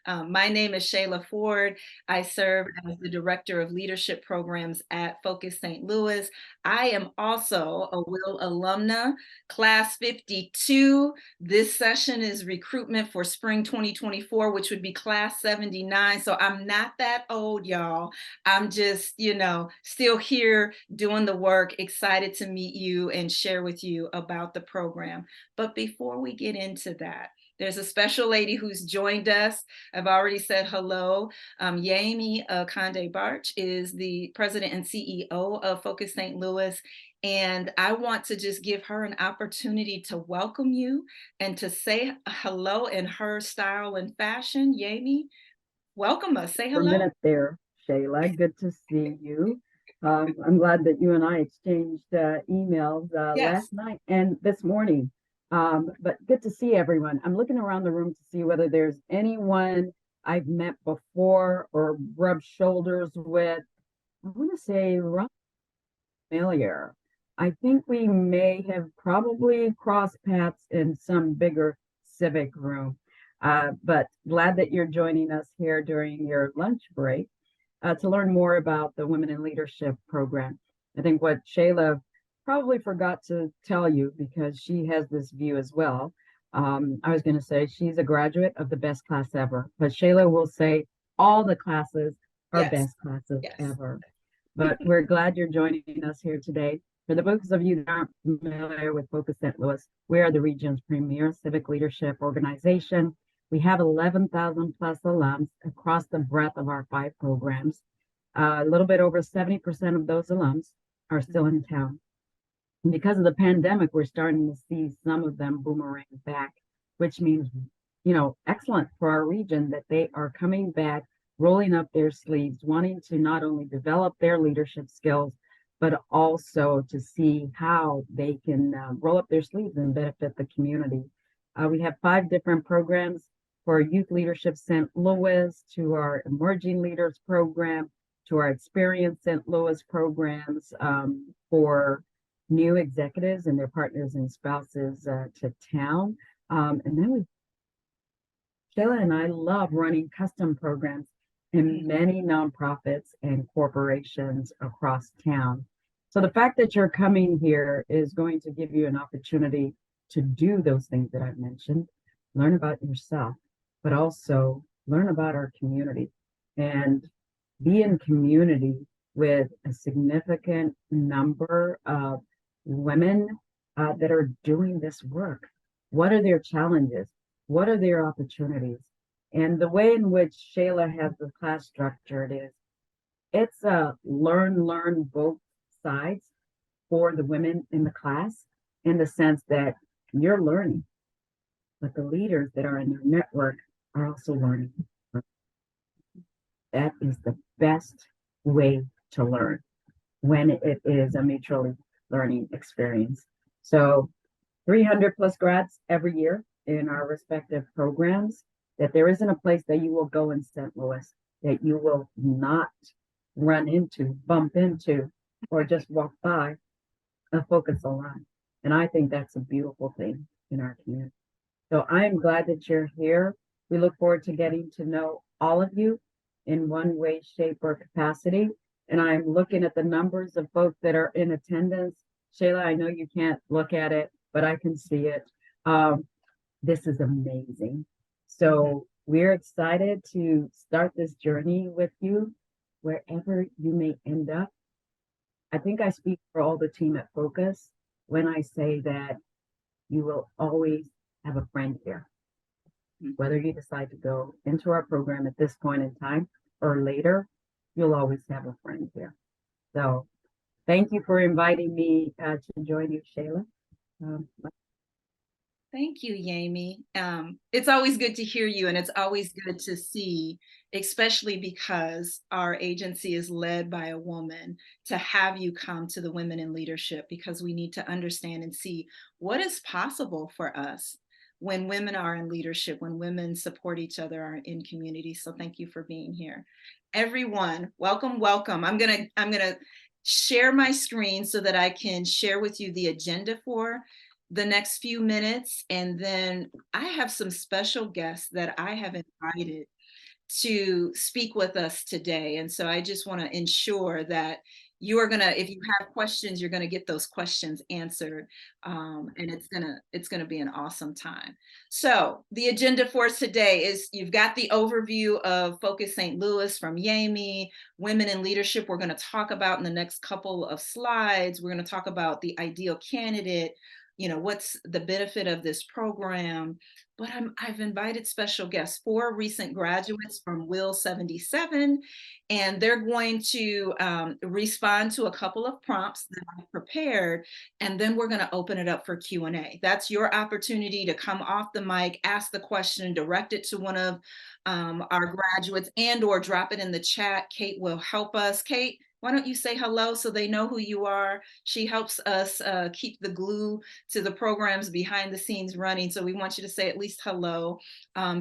My name is Shayla Ford. I serve as the Director of Leadership Programs at Focus St. Louis. I am also a Will alumna, Class 52. This session is recruitment for Spring 2024, which would be Class 79. So I'm not that old, y'all. I'm just, still here doing the work, excited to meet you and share with you about the program. But before we get into that, there's a special lady who's joined us. I've already said hello. Yami Conde Barch is the president and CEO of Focus St. Louis. And I want to just give her an opportunity to welcome you and to say hello in her style and fashion. Yami, welcome us. Say For a hello. minute there, Shayla. Good to see you. I'm glad that you and I exchanged emails Yes. last night and this morning. But good to see everyone. I'm looking around the room to see whether there's anyone I've met before or rubbed shoulders with. I want to say roughly familiar. I think we may have probably crossed paths in some bigger civic room. But glad that you're joining us here during your lunch break to learn more about the Women in Leadership program. I think what Shayla probably forgot to tell you because she has this view as well. I was going to say she's a graduate of the best class ever, but Shayla will say all the classes are Yes. best classes Yes. ever. But we're glad you're joining us here today. For the folks of you that aren't familiar with Focus St. Louis, we are the region's premier civic leadership organization. We have 11,000 plus alums across the breadth of our 5 programs. A little bit over 70% of those alums are still in town. And because of the pandemic, we're starting to see some of them boomerang back, which means, excellent for our region that they are coming back, rolling up their sleeves, wanting to not only develop their leadership skills, but also to see how they can roll up their sleeves and benefit the community. We have 5 different programs for Youth Leadership St. Louis, to our Emerging Leaders program, to our Experience St. Louis programs for new executives and their partners and spouses to town. And then Sheila and I love running custom programs in many nonprofits and corporations across town. So the fact that you're coming here is going to give you an opportunity to do those things that I've mentioned, learn about yourself, but also learn about our community and be in community with a significant number of women that are doing this work. What are their challenges? What are their opportunities? And the way in which Shayla has the class structured is it's a learn both sides for the women in the class, in the sense that you're learning, but the leaders that are in your network are also learning. That is the best way to learn when it is a mutually learning experience. So 300 plus grads every year in our respective programs, that there isn't a place that you will go in St. Louis that you will not run into, bump into, or just walk by a Focus alum. And I think that's a beautiful thing in our community. So I am glad that you're here. We look forward to getting to know all of you in one way, shape, or capacity. And I'm looking at the numbers of folks that are in attendance. Shayla, I know you can't look at it, but I can see it. This is amazing. So we're excited to start this journey with you wherever you may end up. I think I speak for all the team at Focus when I say that you will always have a friend here. Whether you decide to go into our program at this point in time or later, you'll always have a friend here. So thank you for inviting me to join you, Shayla. Thank you, Yami. It's always good to hear you, and it's always good to see, especially because our agency is led by a woman, to have you come to the Women in Leadership, because we need to understand and see what is possible for us when women are in leadership, when women support each other, are in community. So thank you for being here. Everyone, welcome, welcome. I'm gonna share my screen so that I can share with you the agenda for the next few minutes, and then I have some special guests that I have invited to speak with us today. And so I just want to ensure that you are gonna, if you have questions, you're gonna get those questions answered, and it's gonna be an awesome time. So the agenda for us today is you've got the overview of Focus St. Louis from Yami, women in leadership. We're going to talk about in the next couple of slides. We're going to talk about the ideal candidate. What's the benefit of this program? But I've invited special guests, 4 recent graduates from Will 77, and they're going to respond to a couple of prompts that I've prepared, and then we're going to open it up for Q&A. That's your opportunity to come off the mic, ask the question, direct it to one of our graduates, and or drop it in the chat. Kate will help us. Kate, why don't you say hello so they know who you are? She helps us keep the glue to the programs behind the scenes running. So we want you to say at least hello,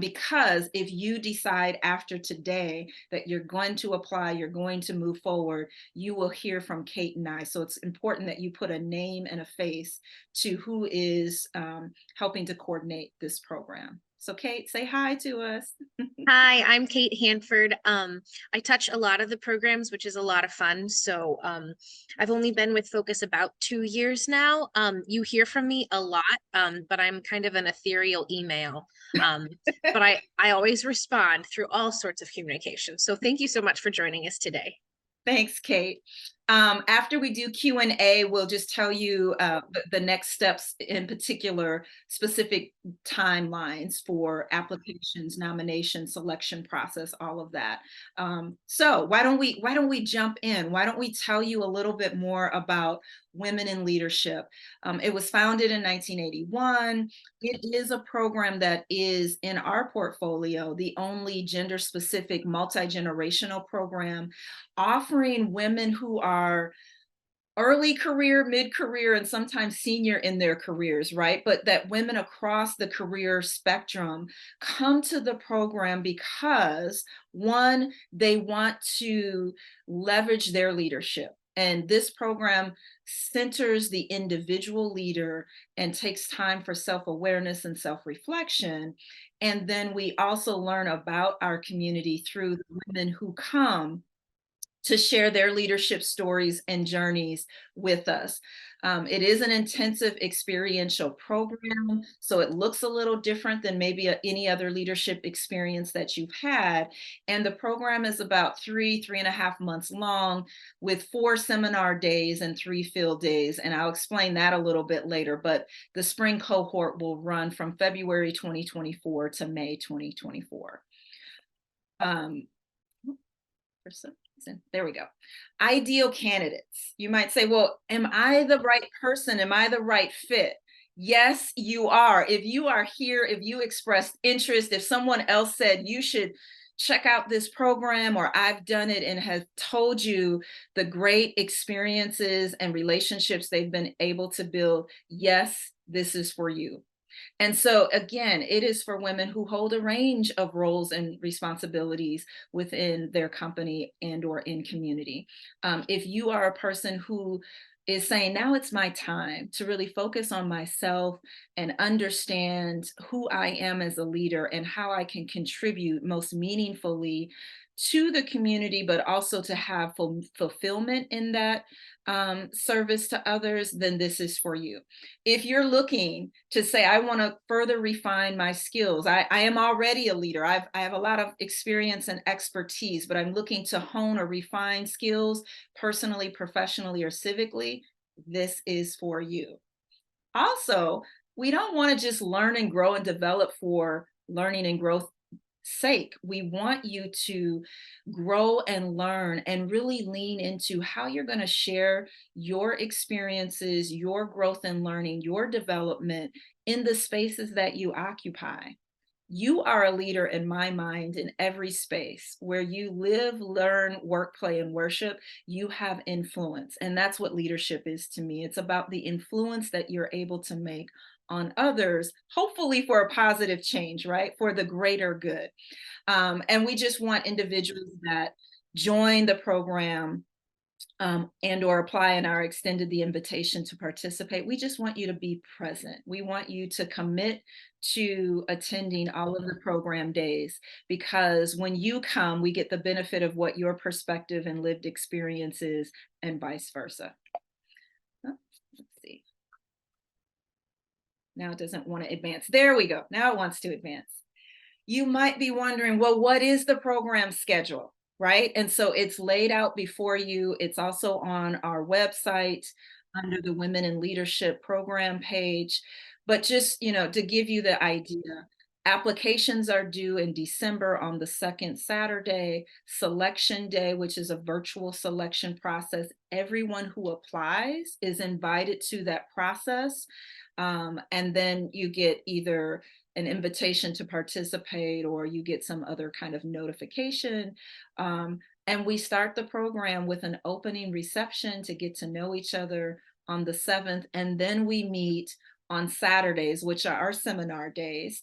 because if you decide after today that you're going to apply, you're going to move forward, you will hear from Kate and I. So it's important that you put a name and a face to who is helping to coordinate this program. So Kate, say hi to us. Hi, I'm Kate Hanford. I touch a lot of the programs, which is a lot of fun. So I've only been with Focus about 2 years now. You hear from me a lot, but I'm kind of an ethereal email. But I always respond through all sorts of communication. So thank you so much for joining us today. Thanks, Kate. After we do Q&A, we'll just tell you the next steps, in particular, specific timelines for applications, nomination, selection process, all of that. So why don't we jump in? Why don't we tell you a little bit more about Women in Leadership? It was founded in 1981. It is a program that is in our portfolio, the only gender-specific multi-generational program offering women who are early career, mid-career, and sometimes senior in their careers, right? But that women across the career spectrum come to the program because, one, they want to leverage their leadership. And this program centers the individual leader and takes time for self-awareness and self-reflection. And then we also learn about our community through the women who come to share their leadership stories and journeys with us. It is an intensive experiential program, so it looks a little different than maybe any other leadership experience that you've had. And the program is about 3.5 months long, with 4 seminar days and 3 field days. And I'll explain that a little bit later, but the spring cohort will run from February 2024 to May 2024. There we go. Ideal candidates. You might say, well, am I the right person? Am I the right fit? Yes, you are. If you are here, if you expressed interest, if someone else said you should check out this program, or I've done it and have told you the great experiences and relationships they've been able to build, yes, this is for you. And so again, it is for women who hold a range of roles and responsibilities within their company and or in community. If you are a person who is saying, now it's my time to really focus on myself and understand who I am as a leader and how I can contribute most meaningfully to the community, but also to have fulfillment in that service to others, then this is for you. If you're looking to say, I want to further refine my skills, I am already a leader, I have a lot of experience and expertise, but I'm looking to hone or refine skills personally, professionally, or civically, this is for you. Also, we don't want to just learn and grow and develop for learning and growth sake. We want you to grow and learn and really lean into how you're going to share your experiences, your growth and learning, your development in the spaces that you occupy. You are a leader in my mind in every space where you live, learn, work, play, and worship. You have influence. And that's what leadership is to me. It's about the influence that you're able to make on others, hopefully for a positive change, right? For the greater good. And we just want individuals that join the program and or apply and are extended the invitation to participate, we just want you to be present. We want you to commit to attending all of the program days, because when you come, we get the benefit of what your perspective and lived experience is, and vice versa. Oh, let's see. Now it doesn't want to advance. There we go. Now it wants to advance. You might be wondering, well, what is the program schedule? Right? And so it's laid out before you. It's also on our website under the Women in Leadership program page. But just, to give you the idea, applications are due in December on the second Saturday. Selection day, which is a virtual selection process. Everyone who applies is invited to that process. And then you get either an invitation to participate, or you get some other kind of notification. And we start the program with an opening reception to get to know each other on the 7th. And then we meet on Saturdays, which are our seminar days,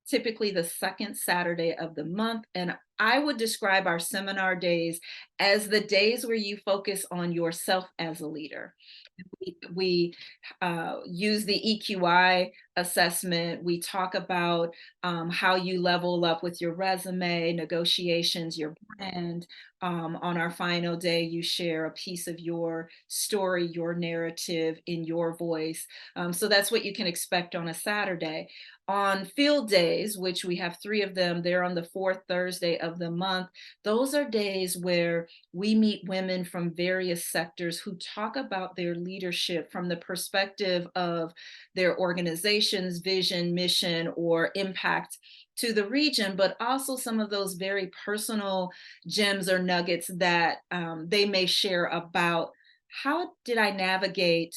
typically the second Saturday of the month. And I would describe our seminar days as the days where you focus on yourself as a leader. We use the EQI assessment. We talk about how you level up with your resume, negotiations, your brand. On our final day, you share a piece of your story, your narrative in your voice. So that's what you can expect on a Saturday. On field days, which we have 3 of them, they're on the 4th Thursday of the month. Those are days where we meet women from various sectors who talk about their leadership from the perspective of their organization's vision, mission, or impact to the region, but also some of those very personal gems or nuggets that they may share about how did I navigate,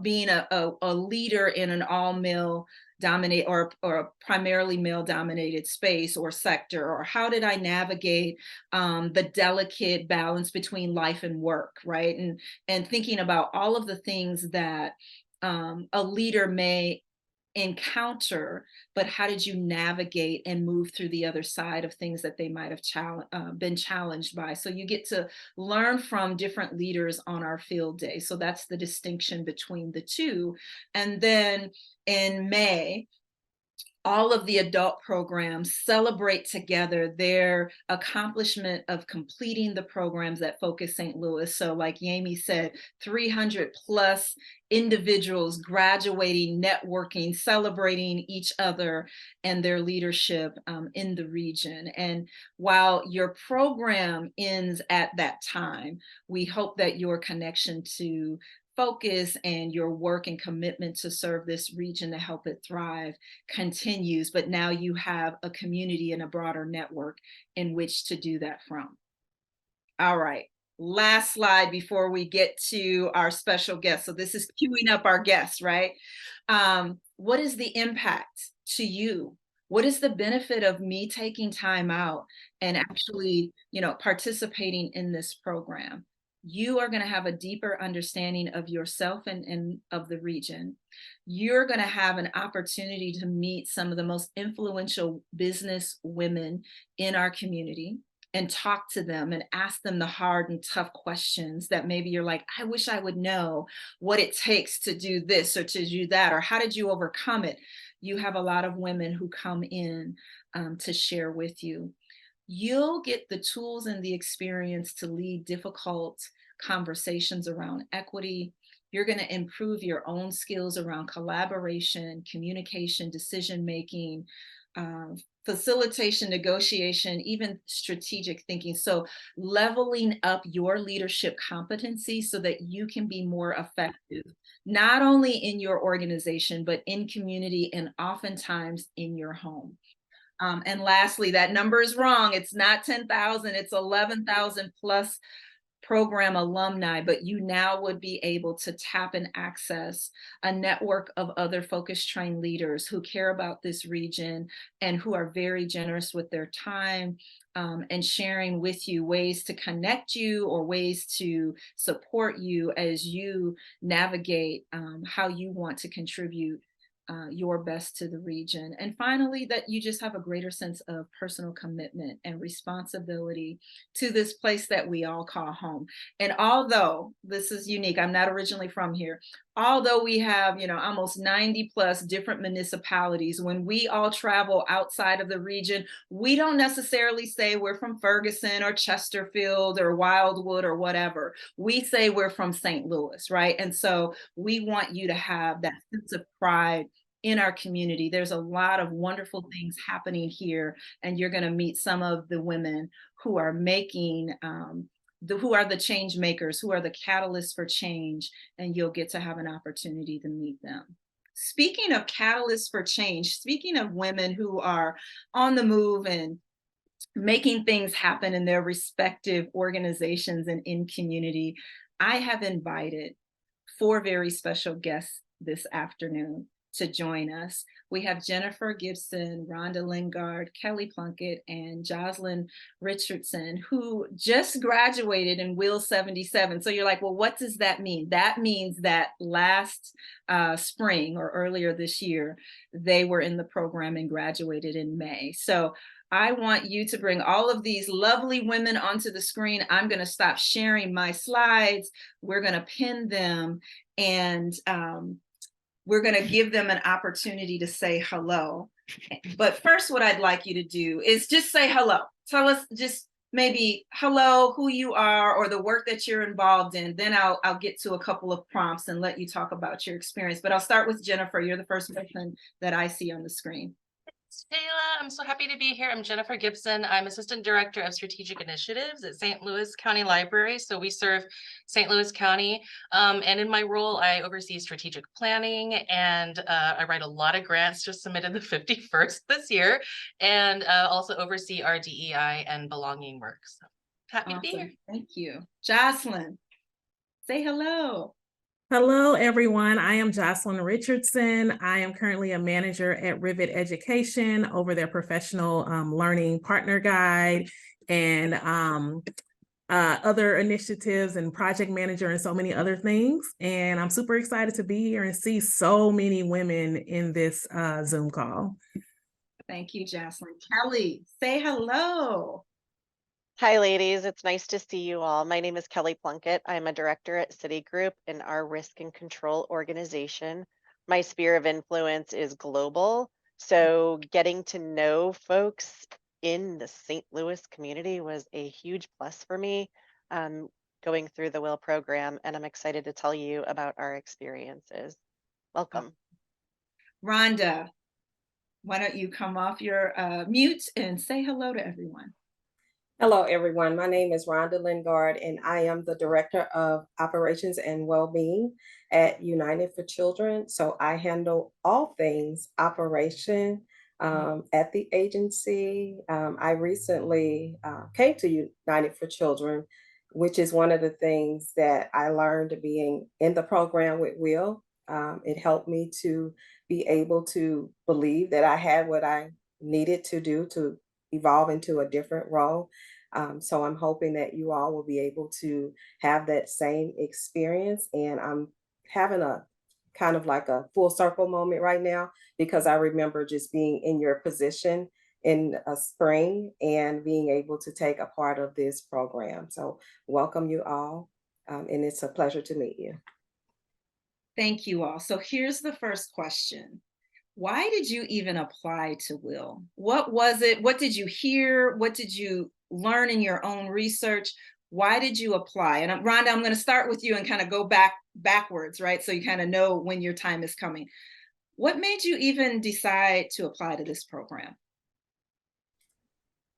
being a leader in an all-male dominate or a primarily male dominated space or sector, or how did I navigate the delicate balance between life and work, right? And thinking about all of the things that a leader may encounter, but how did you navigate and move through the other side of things that they might have been challenged by? So you get to learn from different leaders on our field day. So that's the distinction between the two. And then in May, all of the adult programs celebrate together their accomplishment of completing the programs at Focus St. Louis. So like Yami said, 300 plus individuals graduating, networking, celebrating each other and their leadership in the region. And while your program ends at that time, we hope that your connection to Focus and your work and commitment to serve this region to help it thrive continues, but now you have a community and a broader network in which to do that from. All right, last slide before we get to our special guest. So this is queuing up our guests, right? What is the impact to you? What is the benefit of me taking time out and actually, participating in this program? You are going to have a deeper understanding of yourself and of the region. You're going to have an opportunity to meet some of the most influential business women in our community and talk to them and ask them the hard and tough questions that maybe you're like, I wish I would know what it takes to do this or to do that, or how did you overcome it? You have a lot of women who come in to share with you. You'll get the tools and the experience to lead difficult conversations around equity. You're going to improve your own skills around collaboration, communication, decision-making, facilitation, negotiation, even strategic thinking. So leveling up your leadership competency so that you can be more effective, not only in your organization, but in community and oftentimes in your home. And lastly, that number is wrong. It's not 10,000, it's 11,000 plus program alumni, but you now would be able to tap and access a network of other focus trained leaders who care about this region and who are very generous with their time and sharing with you ways to connect you or ways to support you as you navigate how you want to contribute your best to the region. And finally, that you just have a greater sense of personal commitment and responsibility to this place that we all call home. And although this is unique, I'm not originally from here, although we have, almost 90 plus different municipalities, when we all travel outside of the region, we don't necessarily say we're from Ferguson or Chesterfield or Wildwood or whatever. We say we're from St. Louis, right? And so we want you to have that sense of pride in our community. There's a lot of wonderful things happening here, and you're going to meet some of the women who are making who are the change makers, who are the catalysts for change, and you'll get to have an opportunity to meet them. Speaking of catalysts for change, speaking of women who are on the move and making things happen in their respective organizations and in community, I have invited 4 very special guests this afternoon to join us. We have Jennifer Gibson, Rhonda Lingard, Kelly Plunkett, and Jocelyn Richardson, who just graduated in Will 77. So you're like, well, what does that mean? That means that last spring or earlier this year, they were in the program and graduated in May. So I want you to bring all of these lovely women onto the screen. I'm going to stop sharing my slides. We're going to pin them, and we're going to give them an opportunity to say hello. But first, what I'd like you to do is just say hello. Tell us just maybe hello, who you are, or the work that you're involved in. Then I'll get to a couple of prompts and let you talk about your experience. But I'll start with Jennifer. You're the first person that I see on the screen. Shayla, I'm so happy to be here. I'm Jennifer Gibson. I'm Assistant Director of Strategic Initiatives at St. Louis County Library. So we serve St. Louis County. And in my role, I oversee strategic planning, and I write a lot of grants, just submitted the 51st this year, and also oversee our DEI and belonging work. So happy to be here. Thank you. Jocelyn, say hello. Hello, everyone. I am Jocelyn Richardson. I am currently a manager at Rivet Education over their professional learning partner guide and other initiatives, and project manager and so many other things. And I'm super excited to be here and see so many women in this Zoom call. Thank you, Jocelyn. Kelly, say hello. Hi, ladies. It's nice to see you all. My name is Kelly Plunkett. I'm a director at Citigroup in our risk and control organization. My sphere of influence is global. So getting to know folks in the St. Louis community was a huge plus for me going through the WILL program, and I'm excited to tell you about our experiences. Welcome. Rhonda, why don't you come off your mute and say hello to everyone? Hello, everyone. My name is Rhonda Lingard, and I am the Director of Operations and Wellbeing at United for Children. So I handle all things operation at the agency. I recently came to United for Children, which is one of the things that I learned being in the program with Will. It helped me to be able to believe that I had what I needed to do to evolve into a different role. So I'm hoping that you all will be able to have that same experience. And I'm having a kind of like a full circle moment right now, because I remember just being in your position in a spring and being able to take a part of this program. So welcome you all. And it's a pleasure to meet you. Thank you all. So here's the first question. Why did you even apply to WILL? What was it? What did you hear? What did you learn in your own research? Why did you apply? And Rhonda, I'm going to start with you and kind of go backwards, right? So you kind of know when your time is coming. What made you even decide to apply to this program?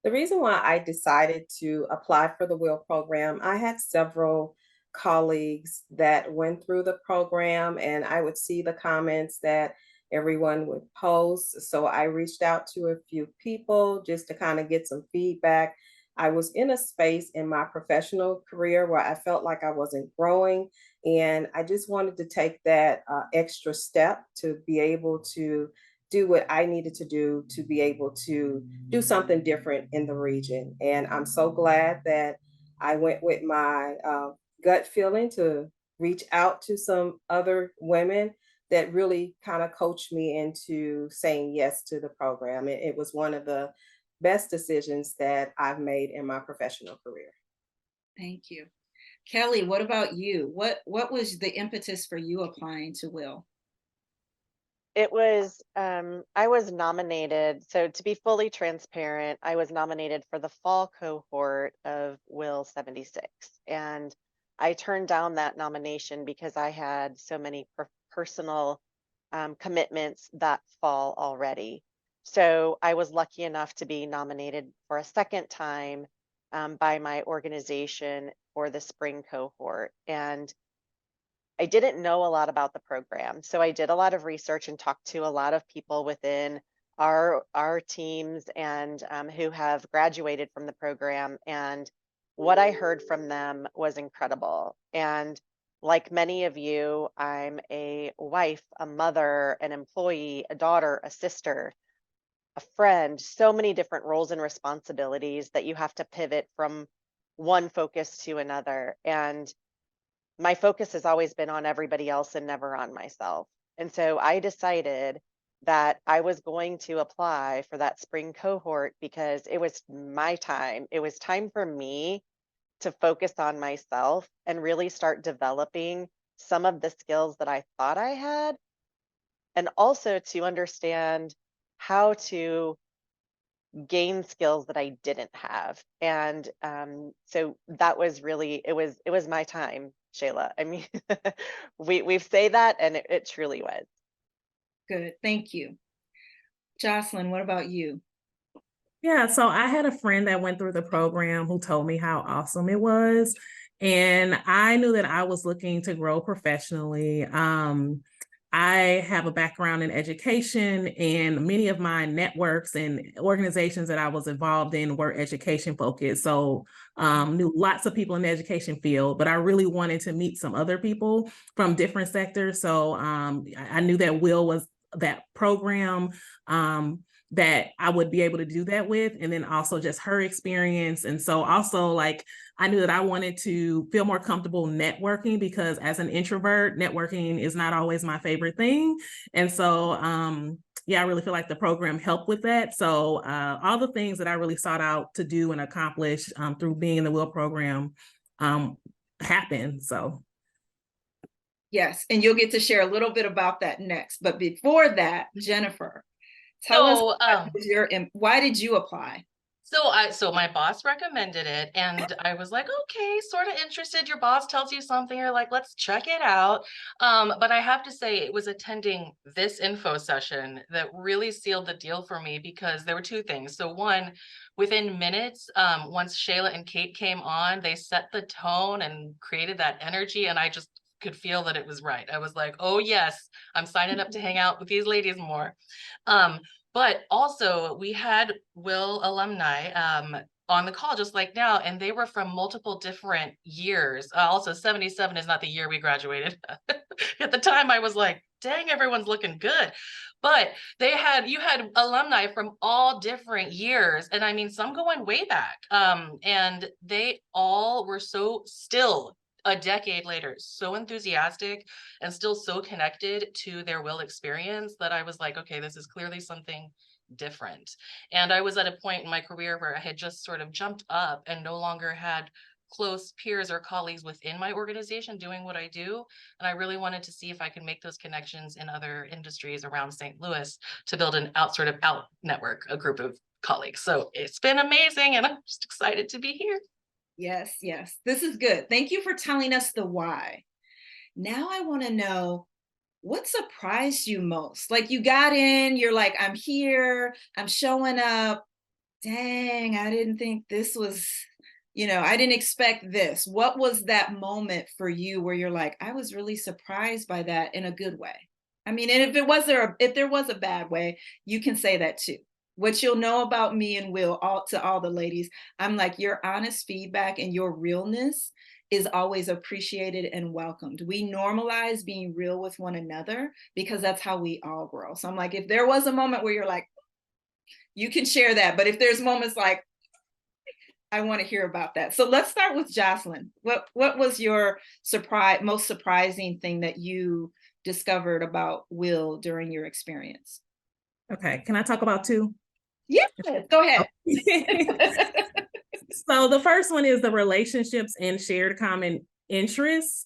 The reason why I decided to apply for the WILL program, I had several colleagues that went through the program, and I would see the comments that everyone would post. So I reached out to a few people just to kind of get some feedback. I was in a space in my professional career where I felt like I wasn't growing, and I just wanted to take that extra step to be able to do what I needed to do to be able to do something different in the region. And I'm so glad that I went with my gut feeling to reach out to some other women that really kind of coached me into saying yes to the program. It was one of the best decisions that I've made in my professional career. Thank you. Kelly, what about you? What was the impetus for you applying to Will? It was, I was nominated. So to be fully transparent, I was nominated for the fall cohort of Will 76. And I turned down that nomination because I had so many personal commitments that fall already. So I was lucky enough to be nominated for a second time by my organization for the spring cohort. And I didn't know a lot about the program. So I did a lot of research and talked to a lot of people within our teams and who have graduated from the program. And what I heard from them was incredible. And like many of you, I'm a wife, a mother, an employee, a daughter, a sister, a friend, so many different roles and responsibilities that you have to pivot from one focus to another. And my focus has always been on everybody else and never on myself. And so I decided that I was going to apply for that spring cohort because it was my time. It was time for me to focus on myself and really start developing some of the skills that I thought I had, and also to understand how to gain skills that I didn't have. And so that was really, it was my time, Shayla. I mean, we say that, and it truly was. Good, thank you. Jocelyn, what about you? Yeah, so I had a friend that went through the program who told me how awesome it was. And I knew that I was looking to grow professionally. I have a background in education, and many of my networks and organizations that I was involved in were education focused. So knew lots of people in the education field, but I really wanted to meet some other people from different sectors. So I knew that Will was that program. That I would be able to do that with, and then also just her experience. And so also, like, I knew that I wanted to feel more comfortable networking, because as an introvert, networking is not always my favorite thing. And so yeah, I really feel like the program helped with that. So all the things that I really sought out to do and accomplish through being in the Will program happened. So Yes, and you'll get to share a little bit about that next. But before that, Jennifer, tell us So, why did you apply? So my boss recommended it, and I was like, okay, sort of interested. Your boss tells you something, you're like, let's check it out. But I have to say, it was attending this info session that really sealed the deal for me, because there were two things. So one, within minutes, once Shayla and Kate came on, they set the tone and created that energy, and I just could feel that it was right. I was like, oh yes, I'm signing up to hang out with these ladies more. But also, we had Will alumni on the call just like now, and they were from multiple different years. Also, 77 is not the year we graduated. At the time, I was like, dang, everyone's looking good. But you had alumni from all different years. And I mean, some going way back. And they all were so still a decade later, so enthusiastic and still so connected to their Will experience, that I was like, okay, this is clearly something different. And I was at a point in my career where I had just sort of jumped up and no longer had close peers or colleagues within my organization doing what I do. And I really wanted to see if I could make those connections in other industries around St. Louis to build an out network, a group of colleagues. So it's been amazing, and I'm just excited to be here. Yes, yes, this is good. Thank you for telling us the why. Now I want to know, what surprised you most? Like, you got in, you're like, I'm here, I'm showing up. Dang, I didn't think this was, I didn't expect this. What was that moment for you where you're like, I was really surprised by that in a good way? I mean, and if there was a bad way, you can say that too. What you'll know about me and Will, to all the ladies, I'm like, your honest feedback and your realness is always appreciated and welcomed. We normalize being real with one another because that's how we all grow. So I'm like, if there was a moment where you're like, you can share that. But if there's moments like, I want to hear about that. So let's start with Jocelyn. What was your most surprising thing that you discovered about Will during your experience? Okay, can I talk about two? Yes, go ahead. So the first one is the relationships and shared common interests.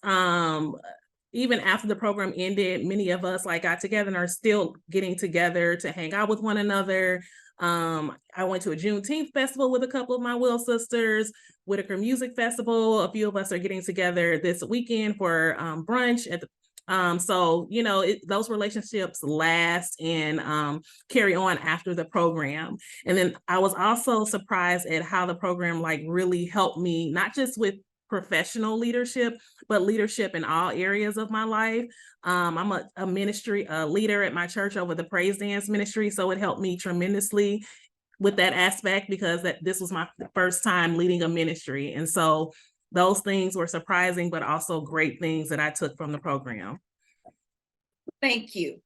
Even after the program ended, many of us like got together and are still getting together to hang out with one another. I went to a Juneteenth festival with a couple of my Will sisters, Whitaker Music Festival. A few of us are getting together this weekend for brunch at the so you know, those relationships last and carry on after the program. And then I was also surprised at how the program like really helped me, not just with professional leadership, but leadership in all areas of my life. I'm a ministry leader at my church over the praise dance ministry, so it helped me tremendously with that aspect because this was my first time leading a ministry, and so those things were surprising, but also great things that I took from the program. Thank you.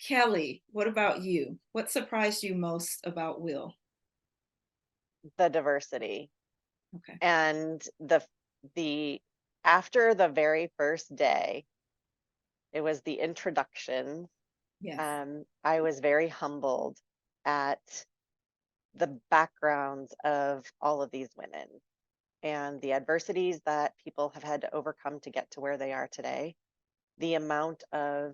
Kelly, what about you? What surprised you most about Will? The diversity. Okay. And the after the very first day, it was the introduction. Yes. I was very humbled at the backgrounds of all of these women and the adversities that people have had to overcome to get to where they are today. The amount of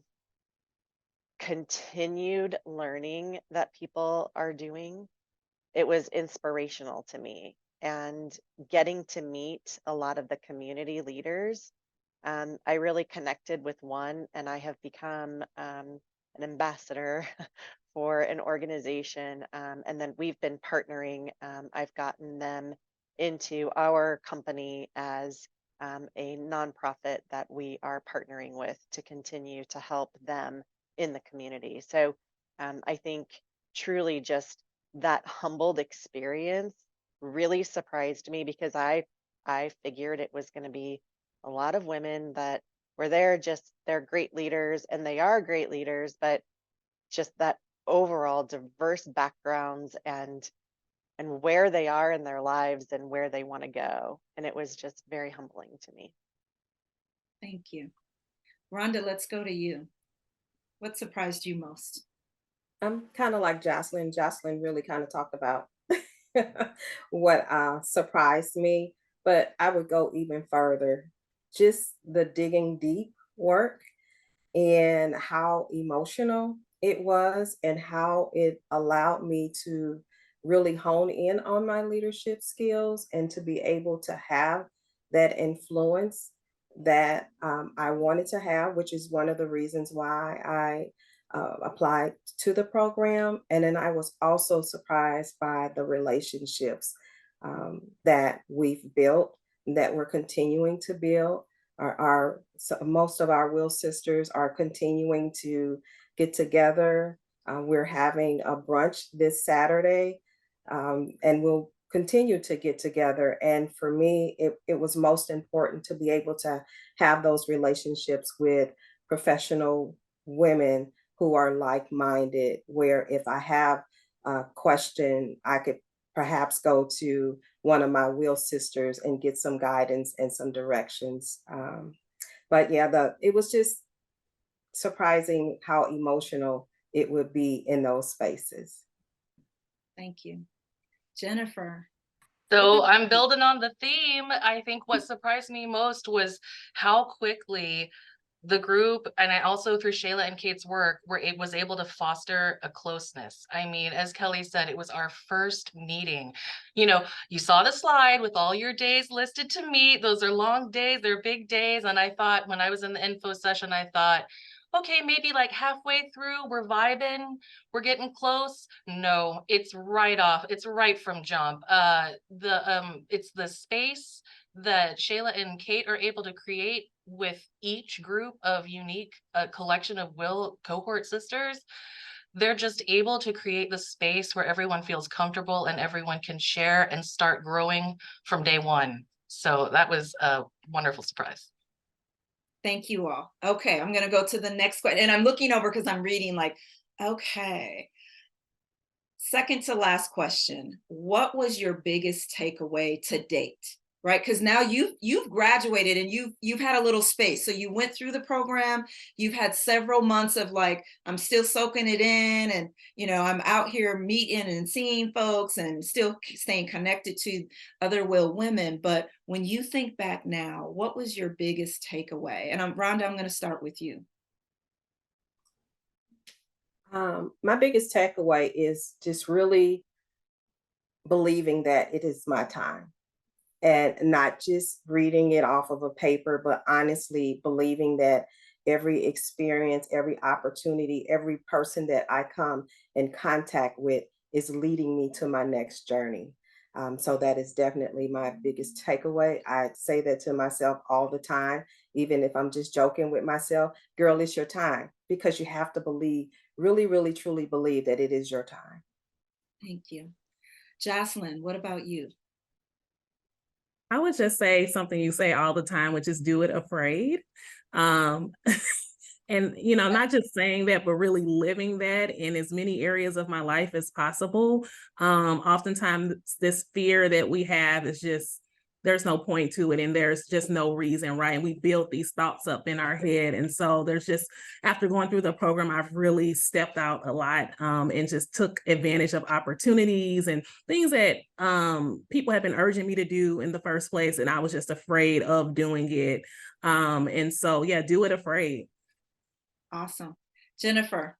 continued learning that people are doing, it was inspirational to me. And getting to meet a lot of the community leaders, I really connected with one, and I have become an ambassador for an organization. And then we've been partnering. I've gotten them into our company as a nonprofit that we are partnering with to continue to help them in the community. So I think truly just that humbled experience really surprised me because I figured it was going to be a lot of women that were there, just they're great leaders and they are great leaders, but just that overall diverse backgrounds and where they are in their lives and where they want to go. And it was just very humbling to me. Thank you. Rhonda, let's go to you. What surprised you most? I'm kind of like Jocelyn. Jocelyn really kind of talked about what surprised me, but I would go even further. Just the digging deep work and how emotional it was and how it allowed me to really hone in on my leadership skills and to be able to have that influence that I wanted to have, which is one of the reasons why I applied to the program. And then I was also surprised by the relationships that we've built, that we're continuing to build. So most of our Will sisters are continuing to get together. We're having a brunch this Saturday, and we'll continue to get together. And for me, it was most important to be able to have those relationships with professional women who are like-minded, where if I have a question, I could perhaps go to one of my Will sisters and get some guidance and some directions. But yeah, it was just surprising how emotional it would be in those spaces. Thank you. Jennifer. So I'm building on the theme. I think what surprised me most was how quickly the group, and I also through Shayla and Kate's work, was able to foster a closeness. I mean, as Kelly said, it was our first meeting. You know, you saw the slide with all your days listed to meet. Those are long days, they're big days. And I thought when I was in the info session, I thought, okay, maybe like halfway through, we're vibing, we're getting close. No, it's right off. It's right from jump. It's the space that Shayla and Kate are able to create with each group of unique collection of Will cohort sisters. They're just able to create the space where everyone feels comfortable and everyone can share and start growing from day one. So that was a wonderful surprise. Thank you all. Okay, I'm going to go to the next question. And I'm looking over because I'm reading like, okay. Second to last question. What was your biggest takeaway to date? right? Because now you've graduated and you've had a little space. So you went through the program, you've had several months of like, I'm still soaking it in, and I'm out here meeting and seeing folks and still staying connected to other Will women. But when you think back now, what was your biggest takeaway? And Rhonda, I'm going to start with you. My biggest takeaway is just really believing that it is my time, and not just reading it off of a paper, but honestly believing that every experience, every opportunity, every person that I come in contact with is leading me to my next journey. So that is definitely my biggest takeaway. I say that to myself all the time, even if I'm just joking with myself, girl, it's your time, because you have to believe, really, really, truly believe that it is your time. Thank you. Jocelyn, what about you? I would just say something you say all the time, which is do it afraid. Um, and, not just saying that, but really living that in as many areas of my life as possible. Oftentimes this fear that we have is just, there's no point to it, and there's just no reason, right? And we build these thoughts up in our head. And so there's just, after going through the program, I've really stepped out a lot, and just took advantage of opportunities and things that people have been urging me to do in the first place. And I was just afraid of doing it. And so, yeah, do it afraid. Awesome. Jennifer.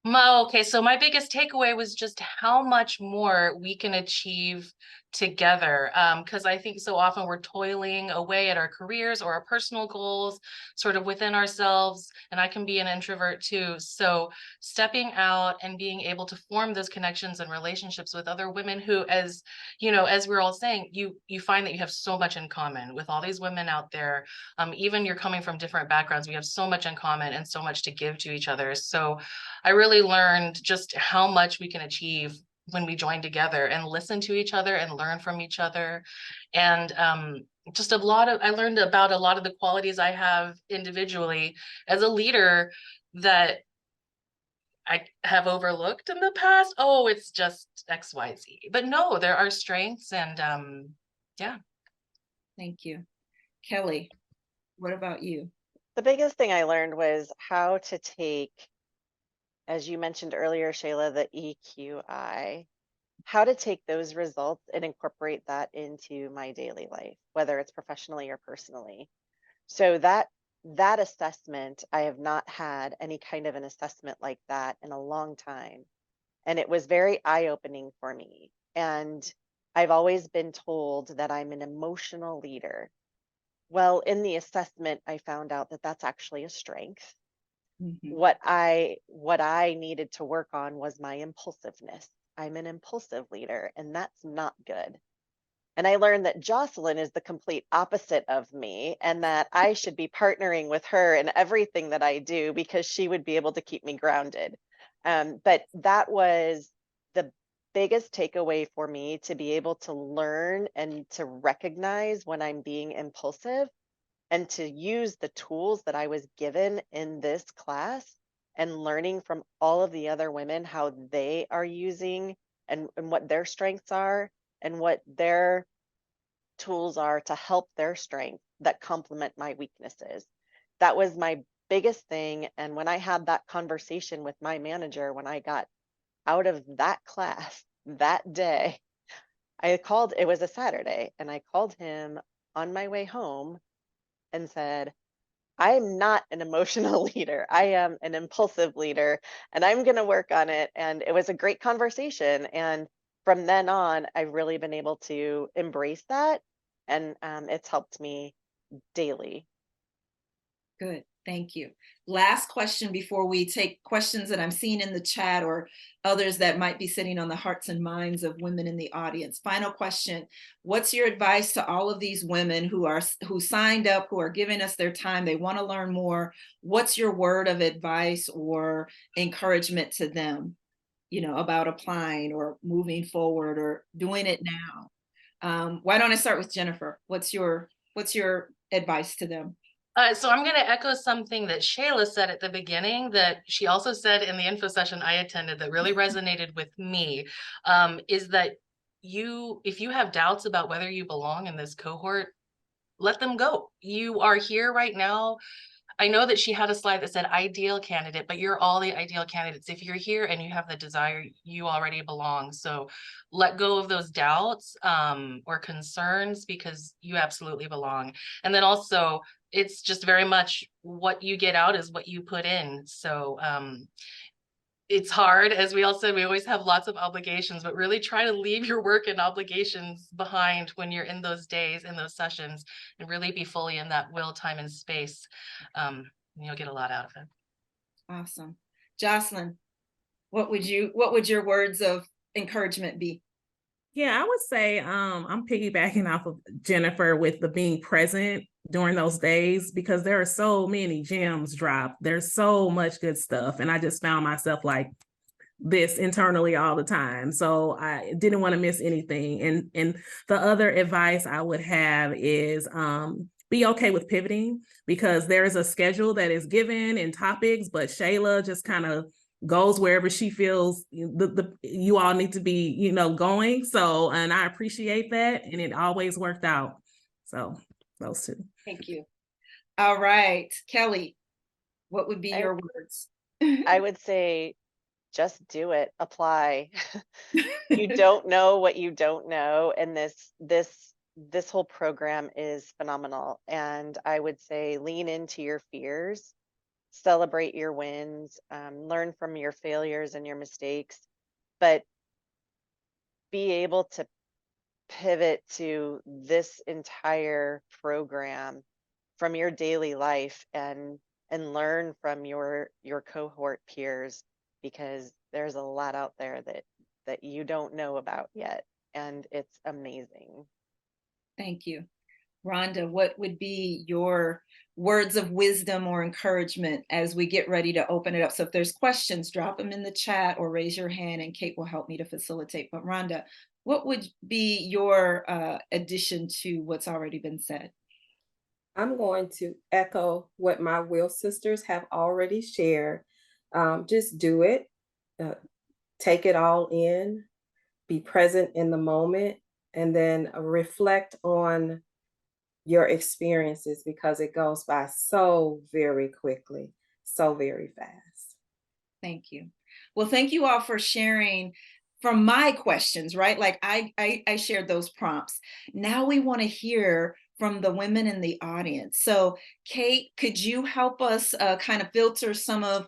Okay, so my biggest takeaway was just how much more we can achieve together. Because I think so often we're toiling away at our careers or our personal goals, sort of within ourselves. And I can be an introvert too. So stepping out and being able to form those connections and relationships with other women who, as as we're all saying, you find that you have so much in common with all these women out there. Even you're coming from different backgrounds, we have so much in common and so much to give to each other. So I really learned just how much we can achieve when we join together and listen to each other and learn from each other. And just I learned about a lot of the qualities I have individually as a leader that I have overlooked in the past. Oh, it's just XYZ. But no, there are strengths, and yeah. Thank you. Kelly, what about you? The biggest thing I learned was how to take, as you mentioned earlier, Shayla, the EQI, how to take those results and incorporate that into my daily life, whether it's professionally or personally. So that assessment, I have not had any kind of an assessment like that in a long time. And it was very eye-opening for me. And I've always been told that I'm an emotional leader. Well, in the assessment, I found out that that's actually a strength. Mm-hmm. What I needed to work on was my impulsiveness. I'm an impulsive leader, and that's not good. And I learned that Jocelyn is the complete opposite of me, and that I should be partnering with her in everything that I do, because she would be able to keep me grounded. But that was the biggest takeaway for me, to be able to learn and to recognize when I'm being impulsive, and to use the tools that I was given in this class, and learning from all of the other women how they are using, and what their strengths are, and what their tools are to help their strengths that complement my weaknesses. That was my biggest thing. And when I had that conversation with my manager, when I got out of that class that day, it was a Saturday, and I called him on my way home and said, I'm not an emotional leader. I am an impulsive leader, and I'm going to work on it. And it was a great conversation. And from then on, I've really been able to embrace that. And it's helped me daily. Good. Thank you. Last question before we take questions that I'm seeing in the chat, or others that might be sitting on the hearts and minds of women in the audience. Final question. What's your advice to all of these women who signed up, who are giving us their time? They want to learn more. What's your word of advice or encouragement to them, about applying or moving forward or doing it now? Why don't I start with Jennifer? What's your advice to them? So I'm going to echo something that Shayla said at the beginning, that she also said in the info session I attended, that really resonated with me, is that if you have doubts about whether you belong in this cohort, let them go. You are here right now. I know that she had a slide that said ideal candidate, but you're all the ideal candidates. If you're here and you have the desire, you already belong. So let go of those doubts or concerns, because you absolutely belong. And then also, it's just very much what you get out is what you put in. So it's hard, as we all said, we always have lots of obligations, but really try to leave your work and obligations behind when you're in those days, in those sessions, and really be fully in that will, time, and space. And you'll get a lot out of it. Awesome. Jocelyn, what would your words of encouragement be? Yeah, I would say I'm piggybacking off of Jennifer with the being present during those days, because there are so many gems dropped. There's so much good stuff. And I just found myself like this internally all the time. So I didn't want to miss anything. And the other advice I would have is be okay with pivoting, because there is a schedule that is given in topics, but Shayla just kind of goes wherever she feels you all need to be, going. So, and I appreciate that. And it always worked out. So those two. Thank you. All right, Kelly, what would be your words? I would say, just do it, apply. You don't know what you don't know. And this whole program is phenomenal. And I would say lean into your fears, celebrate your wins, learn from your failures and your mistakes, but be able to pivot to this entire program from your daily life and learn from your cohort peers, because there's a lot out there that you don't know about yet, and it's amazing. Thank you. Rhonda, what would be your words of wisdom or encouragement as we get ready to open it up? So if there's questions, drop them in the chat or raise your hand and Kate will help me to facilitate. But Rhonda, what would be your addition to what's already been said? I'm going to echo what my Will sisters have already shared. Just do it. Take it all in. Be present in the moment, and then reflect on your experiences, because it goes by so very quickly, so very fast. Thank you. Well, thank you all for sharing from my questions, right? Like I shared those prompts. Now we want to hear from the women in the audience. So Kate, could you help us kind of filter some of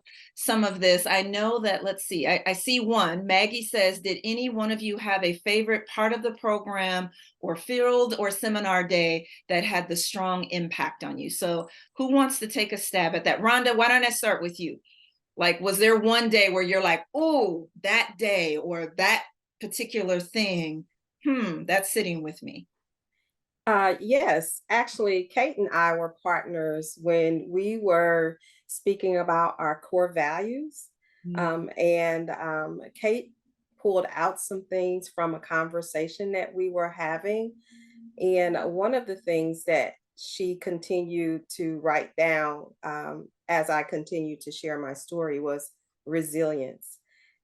this? I know that, let's see, I see one. Maggie says, did any one of you have a favorite part of the program or field or seminar day that had the strong impact on you? So who wants to take a stab at that? Rhonda, why don't I start with you? Like, was there one day where you're like, oh, that day or that particular thing, that's sitting with me? Yes, actually, Kate and I were partners when we were speaking about our core values. And Kate pulled out some things from a conversation that we were having. And one of the things that she continued to write down as I continued to share my story was resilience.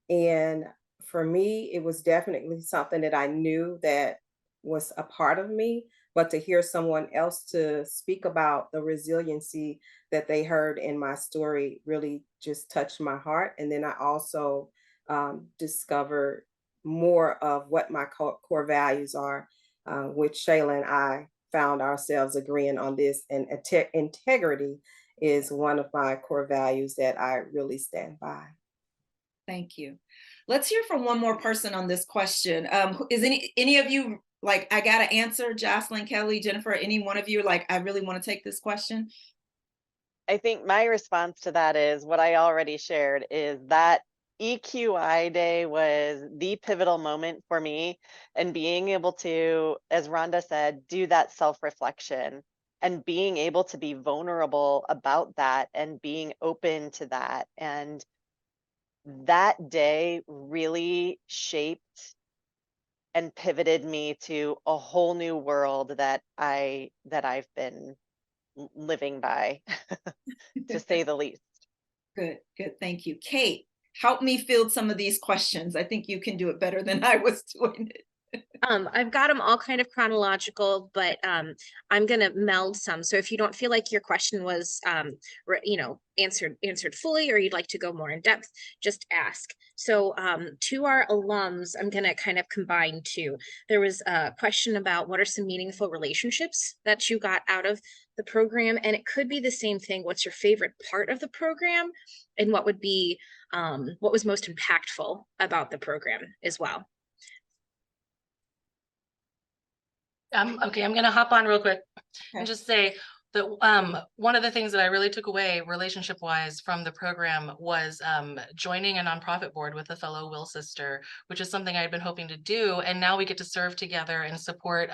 And for me, it was definitely something that I knew that was a part of me, but to hear someone else to speak about the resiliency that they heard in my story really just touched my heart. And then I also discovered more of what my core values are, which Shayla and I found ourselves agreeing on this. And integrity is one of my core values that I really stand by. Thank you. Let's hear from one more person on this question. Is any of you like, I got to answer? Jocelyn, Kelly, Jennifer, any one of you like, I really want to take this question? I think my response to that is what I already shared, is that EQI day was the pivotal moment for me, and being able to, as Rhonda said, do that self-reflection and being able to be vulnerable about that and being open to that. And that day really shaped and pivoted me to a whole new world that I've been living by, to say the least. Good. Thank you. Kate, help me field some of these questions. I think you can do it better than I was doing it. I've got them all kind of chronological, but I'm gonna meld some. So if you don't feel like your question was, answered fully, or you'd like to go more in depth, just ask. So to our alums, I'm gonna kind of combine two. There was a question about what are some meaningful relationships that you got out of the program, and it could be the same thing. What's your favorite part of the program, and what would be what was most impactful about the program as well. Okay, I'm gonna hop on real quick Okay. and just say that one of the things that I really took away relationship wise from the program was joining a nonprofit board with a fellow Will sister, which is something I had been hoping to do. And now we get to serve together and support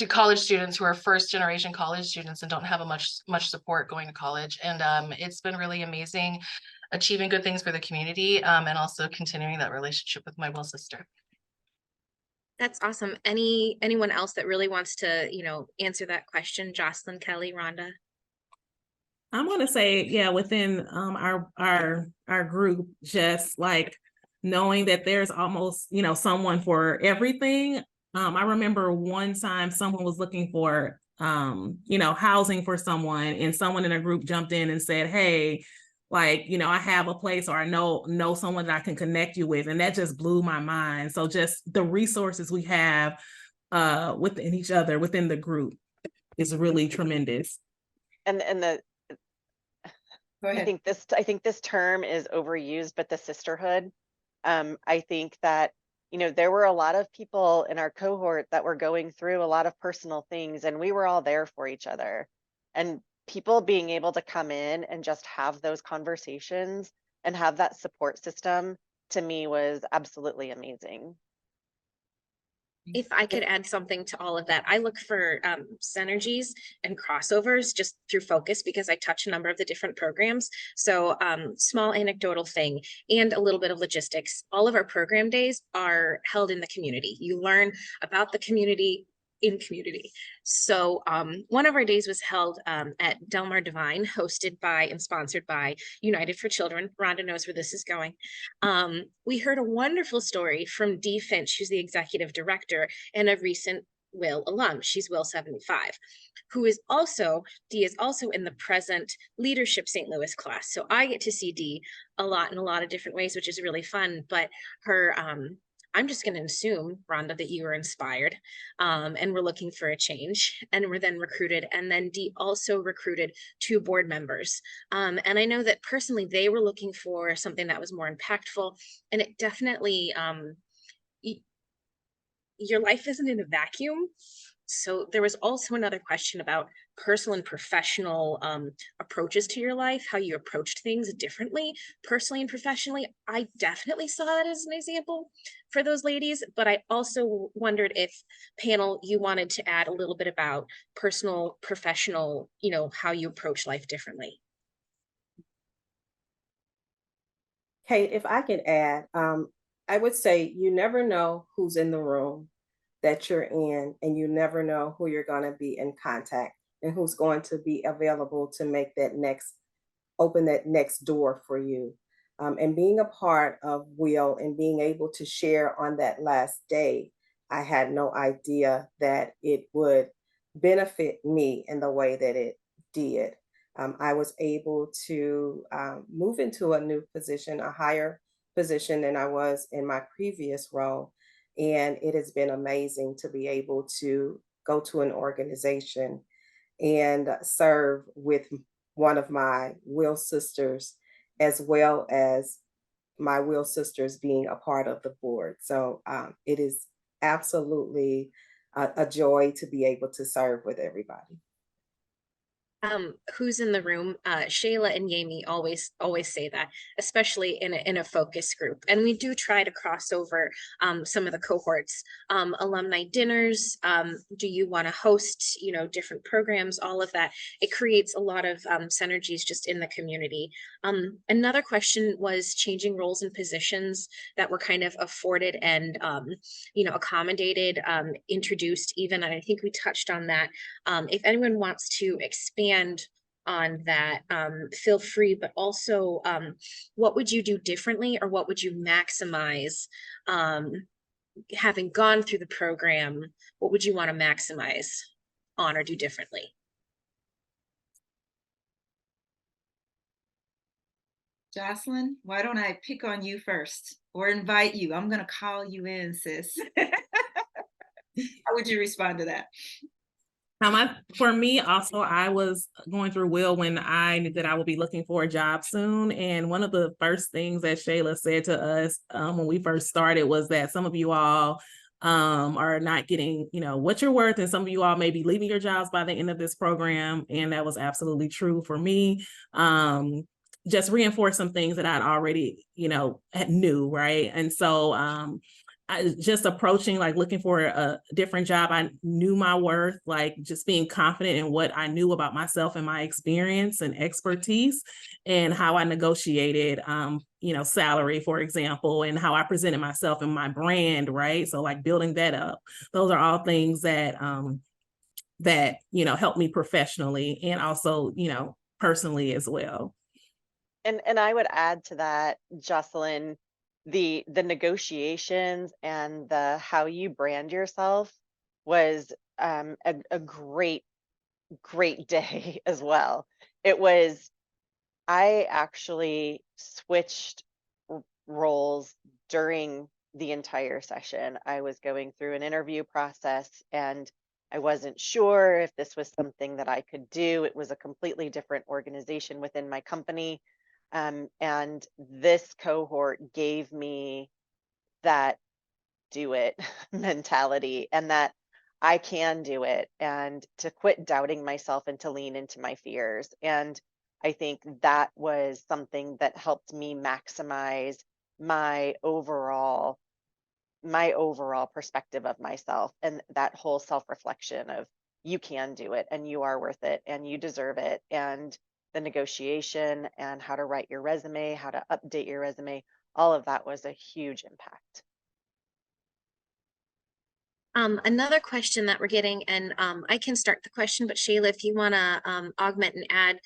college students who are first generation college students and don't have a much support going to college. And it's been really amazing achieving good things for the community and also continuing that relationship with my Will sister. That's awesome. Anyone else that really wants to, answer that question? Jocelyn, Kelly, Rhonda. I'm gonna say, yeah, within our group, just like knowing that there's almost, someone for everything. I remember one time someone was looking for housing for someone, and someone in a group jumped in and said, hey, like, I have a place, or I know someone that I can connect you with. And that just blew my mind. So just the resources we have within each other, within the group, is really tremendous. And the Go ahead. I think this term is overused, but the sisterhood. I think that, there were a lot of people in our cohort that were going through a lot of personal things, and we were all there for each other. And people being able to come in and just have those conversations and have that support system, to me, was absolutely amazing. If I could add something to all of that, I look for synergies and crossovers just through focus, because I touch a number of the different programs. So small anecdotal thing and a little bit of logistics. All of our program days are held in the community. You learn about the community in community. So one of our days was held at Del Mar Divine, hosted by and sponsored by United for Children. Rhonda knows where this is going. We heard a wonderful story from Dee Finch, who's the executive director and a recent Will alum. She's Will 75, who is also, Dee is also in the present leadership St. Louis class. So I get to see Dee a lot in a lot of different ways, which is really fun. But her, I'm just going to assume, Rhonda, that you were inspired and we're looking for a change, and we're then recruited. And then Dee also recruited 2 board members. And I know that personally, they were looking for something that was more impactful. And it definitely, your life isn't in a vacuum. So there was also another question about personal and professional approaches to your life, how you approached things differently, personally and professionally. I definitely saw that as an example for those ladies, but I also wondered if, panel, you wanted to add a little bit about personal, professional, how you approach life differently. Kate, if I could add, I would say you never know who's in the room that you're in, and you never know who you're going to be in contact and who's going to be available to make that open that next door for you. And being a part of Will and being able to share on that last day, I had no idea that it would benefit me in the way that it did. I was able to move into a new position, a higher position than I was in my previous role. And it has been amazing to be able to go to an organization and serve with one of my Will sisters, as well as my Will sisters being a part of the board. So it is absolutely a joy to be able to serve with everybody. Who's in the room? Shayla and Yami always say that, especially in a focus group. And we do try to cross over some of the cohorts. Alumni dinners, do you want to host, different programs, all of that. It creates a lot of synergies just in the community. Another question was changing roles and positions that were kind of afforded and, accommodated, introduced even, and I think we touched on that. If anyone wants to expand on that, feel free, but also what would you do differently, or what would you maximize having gone through the program, what would you want to maximize on or do differently? Jocelyn, why don't I pick on you first or invite you? I'm going to call you in, sis. How would you respond to that? For me, also, I was going through Will when I knew that I would be looking for a job soon. And one of the first things that Shayla said to us when we first started was that some of you all are not getting, what you're worth. And some of you all may be leaving your jobs by the end of this program. And that was absolutely true for me. Just reinforce some things that I'd already, knew, right? And so I just approaching, like looking for a different job. I knew my worth, like just being confident in what I knew about myself and my experience and expertise, and how I negotiated, salary, for example, and how I presented myself and my brand, right? So like building that up. Those are all things that, help me professionally and also, personally as well. And I would add to that, Jocelyn, the negotiations and the how you brand yourself was a great day as well. It was, I actually switched roles during the entire session. I was going through an interview process and I wasn't sure if this was something that I could do. It was a completely different organization within my company. And this cohort gave me that do it mentality, and that I can do it, and to quit doubting myself and to lean into my fears. And I think that was something that helped me maximize my overall perspective of myself, and that whole self-reflection of you can do it and you are worth it and you deserve it. And the negotiation and how to write your resume, how to update your resume, all of that was a huge impact. Another question that we're getting, and I can start the question, but Shayla, if you want to augment and add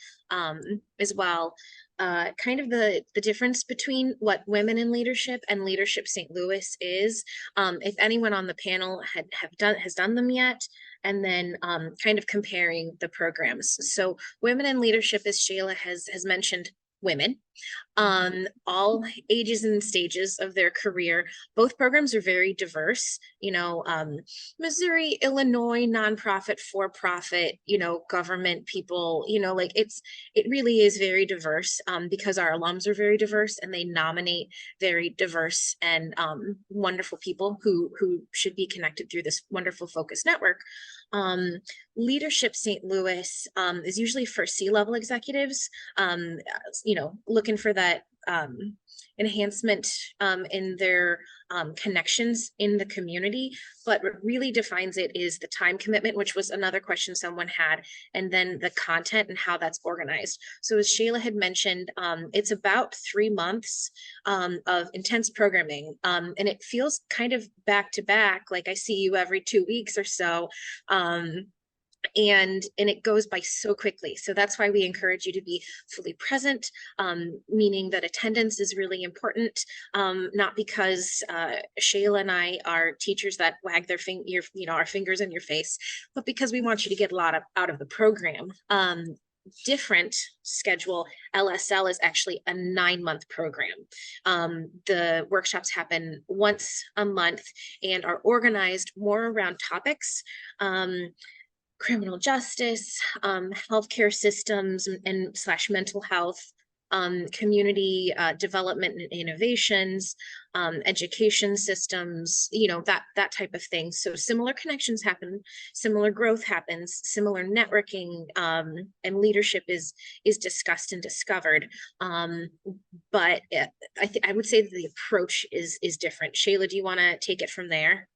as well, kind of the difference between what Women in Leadership and Leadership St. Louis is, if anyone on the panel has done them yet, and then kind of comparing the programs. So Women in Leadership, as Shayla has mentioned, women on all ages and stages of their career. Both programs are very diverse, Missouri, Illinois, nonprofit, for-profit, government people, like it really is very diverse because our alums are very diverse and they nominate very diverse and wonderful people who should be connected through this wonderful focus network. Leadership St. Louis is usually for C-level executives, looking for that enhancement in their connections in the community. But what really defines it is the time commitment, which was another question someone had, and then the content and how that's organized. So as Shayla had mentioned, it's about 3 months of intense programming, and it feels kind of back to back, like I see you every 2 weeks or so. And it goes by so quickly. So that's why we encourage you to be fully present, meaning that attendance is really important, not because Shayla and I are teachers that wag their our fingers in your face, but because we want you to get a lot out of the program. Different schedule, LSL is actually a 9-month program. The workshops happen once a month and are organized more around topics, criminal justice, healthcare systems and / mental health, community development and innovations, education systems, that type of thing. So similar connections happen, similar growth happens, similar networking and leadership is discussed and discovered. But I would say that the approach is different. Shayla, do you want to take it from there?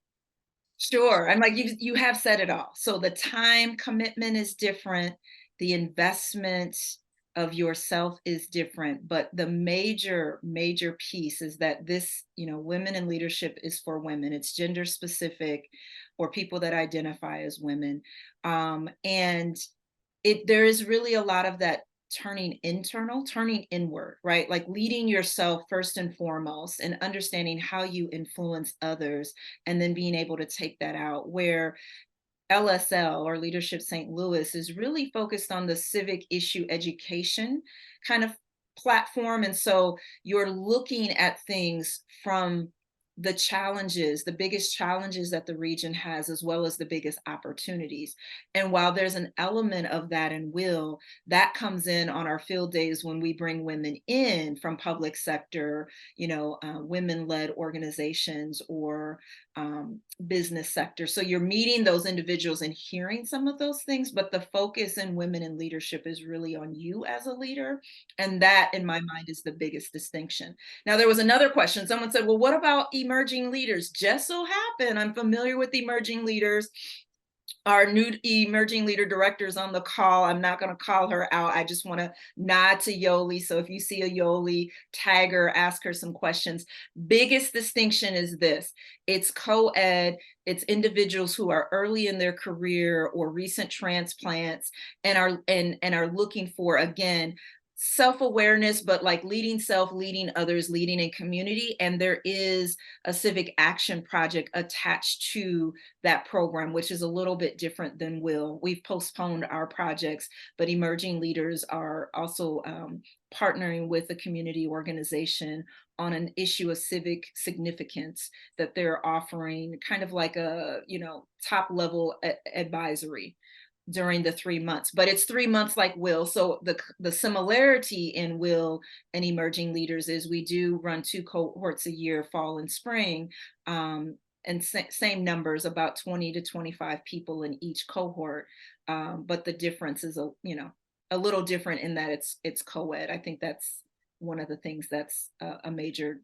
Sure. I'm like, you have said it all. So the time commitment is different. The investment of yourself is different. But the major piece is that this, Women in Leadership is for women. It's gender specific or people that identify as women. And there is really a lot of that turning internal, turning inward, right? Like leading yourself first and foremost and understanding how you influence others and then being able to take that out. Where LSL or Leadership St. Louis is really focused on the civic issue education kind of platform. And so you're looking at things from the challenges, the biggest challenges that the region has, as well as the biggest opportunities. And while there's an element of that in Will, that comes in on our field days when we bring women in from public sector, women-led organizations or business sector. So you're meeting those individuals and hearing some of those things, but the focus in women in leadership is really on you as a leader. And that, in my mind, is the biggest distinction. Now, there was another question. Someone said, well, what about emerging leaders? Just so happen I'm familiar with emerging leaders. Our new emerging leader director is on the call. I'm not going to call her out. I just want to nod to Yoli. So if you see a Yoli, tag her, ask her some questions. Biggest distinction is this: it's co-ed. It's individuals who are early in their career or recent transplants and are looking for, again, self-awareness, but like leading self, leading others, leading in community. And there is a civic action project attached to that program, which is a little bit different than Will. We've postponed our projects, but emerging leaders are also partnering with a community organization on an issue of civic significance that they're offering, kind of like a top level advisory during the 3 months. But it's 3 months like Will. So the similarity in Will and emerging leaders is we do run 2 cohorts a year, fall and spring, and same numbers, about 20 to 25 people in each cohort. But the difference is a little different in that it's co-ed. I think that's one of the things that's a major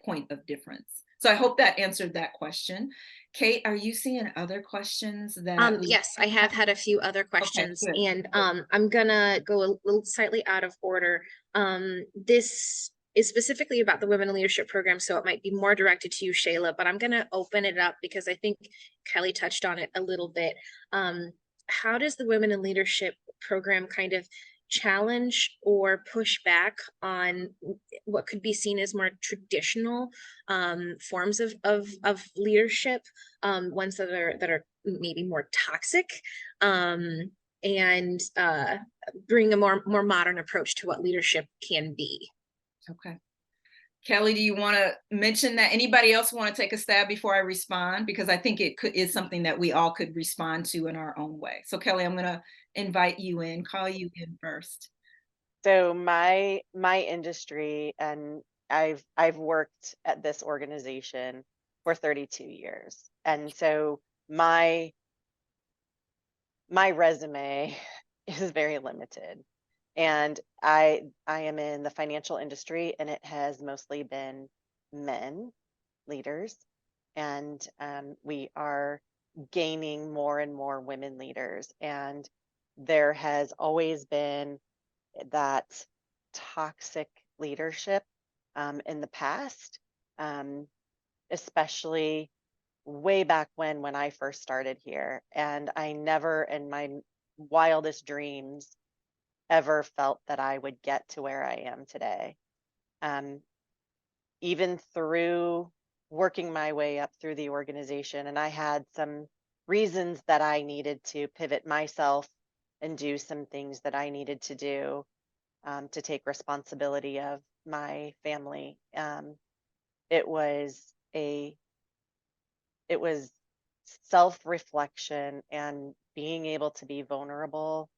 point of difference. So I hope that answered that question. Kate, are you seeing other questions that? Yes, I have had a few other questions, and I'm gonna go a little slightly out of order. This is specifically about the Women in Leadership program, so it might be more directed to you, Shayla, but I'm gonna open it up because I think Kelly touched on it a little bit. How does the Women in Leadership program kind of challenge or push back on what could be seen as more traditional forms of leadership, ones that are maybe more toxic, and bring a more modern approach to what leadership can be? Okay. Kelly, do you want to mention that? Anybody else want to take a stab before I respond? Because I think it is something that we all could respond to in our own way. So Kelly, I'm going to invite you in, call you in first. So my industry, and I've worked at this organization for 32 years. And so my resume is very limited. And I am in the financial industry, and it has mostly been men leaders. And we are gaining more and more women leaders. And there has always been that toxic leadership in the past, especially way back when I first started here. And I never in my wildest dreams ever felt that I would get to where I am today. Even through working my way up through the organization, and I had some reasons that I needed to pivot myself and do some things that I needed to do to take responsibility of my family. It was self-reflection and being able to be vulnerable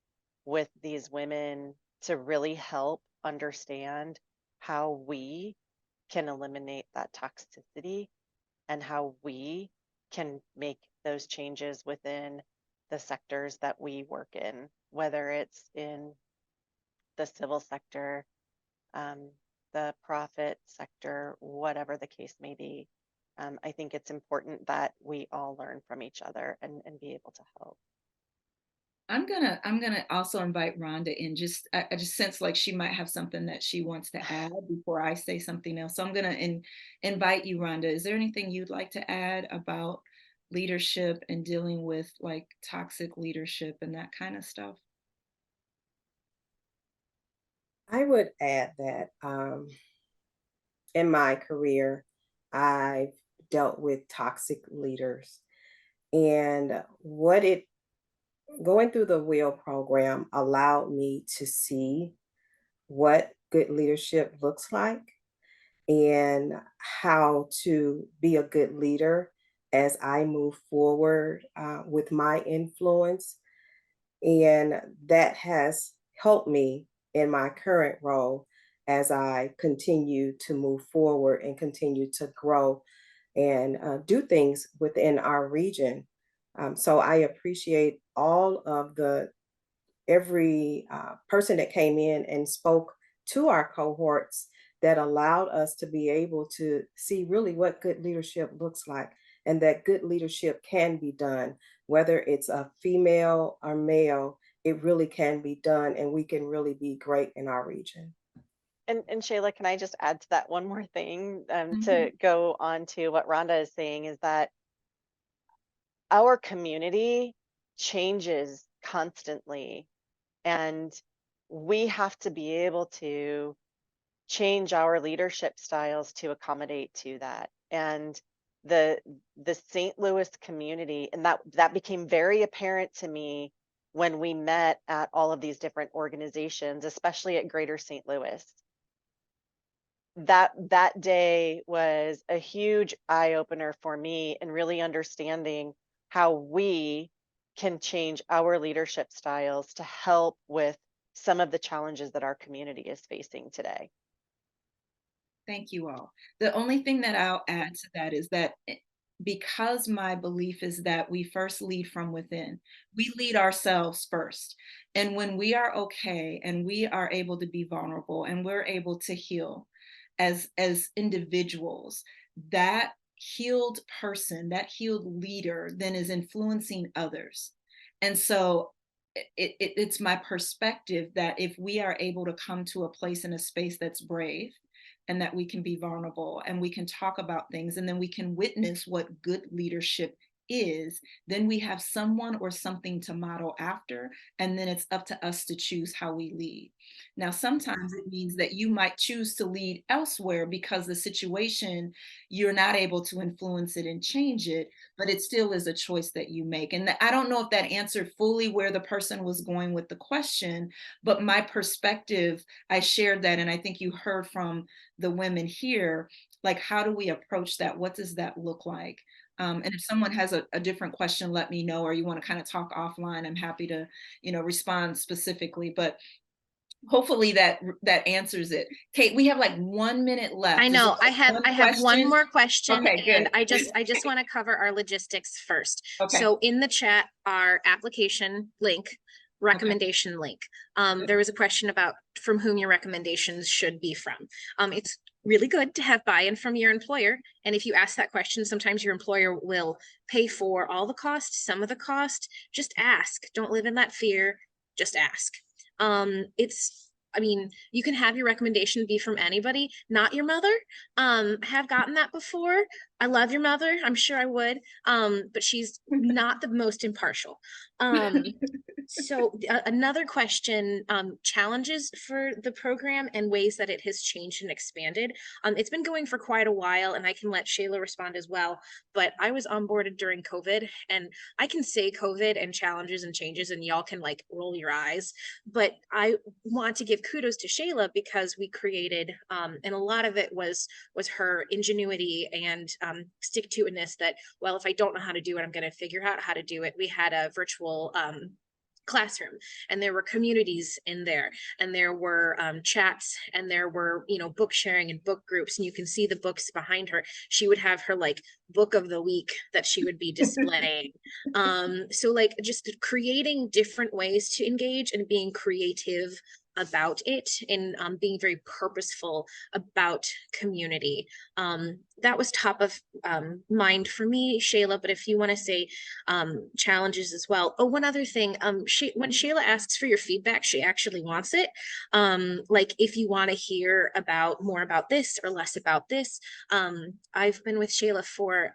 with these women to really help understand how we can eliminate that toxicity and how we can make those changes within the sectors that we work in, whether it's in the civil sector, the profit sector, whatever the case may be. I think it's important that we all learn from each other and be able to help. I'm gonna also invite Rhonda in. I just sense like she might have something that she wants to add before I say something else. So I'm gonna invite you, Rhonda. Is there anything you'd like to add about leadership and dealing with like toxic leadership and that kind of stuff? I would add that in my career, I've dealt with toxic leaders. And what it going through the wheel program allowed me to see what good leadership looks like and how to be a good leader as I move forward with my influence. And that has helped me in my current role as I continue to move forward and continue to grow and do things within our region. So I appreciate all of the every person that came in and spoke to our cohorts that allowed us to be able to see really what good leadership looks like and that good leadership can be done, whether it's a female or male, it really can be done and we can really be great in our region. And Shayla, can I just add to that one more thing to Mhm. go on to what Rhonda is saying is that our community changes constantly, and we have to be able to change our leadership styles to accommodate to that. And the St. Louis community, and that became very apparent to me when we met at all of these different organizations, especially at Greater St. Louis. That day was a huge eye opener for me in really understanding how we can change our leadership styles to help with some of the challenges that our community is facing today. Thank you all. The only thing that I'll add to that is that because my belief is that we first lead from within, we lead ourselves first. And when we are okay and we are able to be vulnerable and we're able to heal as individuals, that healed person, that healed leader then is influencing others. And so it's my perspective that if we are able to come to a place in a space that's brave and that we can be vulnerable and we can talk about things and then we can witness what good leadership is, then we have someone or something to model after, and then it's up to us to choose how we lead. Now sometimes it means that you might choose to lead elsewhere because the situation, you're not able to influence it and change it, but it still is a choice that you make. And I don't know if that answered fully where the person was going with the question, but my perspective, I shared that, and I think you heard from the women here, like, how do we approach that? What does that look like? And if someone has a different question, let me know, or you want to kind of talk offline, I'm happy to, respond specifically, but hopefully that answers it. Kate, we have like 1 minute I left. Is there know. I like have one I have one question? more question, Okay, and good. I just want to cover our logistics first. Okay, So in the chat, our application link, okay. recommendation link. There was a question about from whom your recommendations should be from. It's really good to have buy-in from your employer. And if you ask that question, sometimes your employer will pay for all the cost, some of the cost. Just ask. Don't live in that fear. Just ask. I mean, you can have your recommendation be from anybody, not your mother. Have gotten that before. I love your mother. I'm sure I would. But she's not the most impartial. So another question, challenges for the program and ways that it has changed and expanded. It's been going for quite a while, and I can let Shayla respond as well, but I was onboarded during COVID, and I can say COVID and challenges and changes, and y'all can like roll your eyes, but I want to give kudos to Shayla because we created, and a lot of it was her ingenuity and stick-to-itiveness that, well, if I don't know how to do it, I'm going to figure out how to do it. We had a virtual classroom, and there were communities in there, and there were chats, and there were book sharing and book groups, and you can see the books behind her. She would have her like book of the week that she would be displaying. So like just creating different ways to engage and being creative about it, and being very purposeful about community. That was top of mind for me, Shayla, but if you want to say challenges as well. Oh, one other thing, when Shayla asks for your feedback, she actually wants it. Like if you want to hear about more about this or less about this. I've been with Shayla for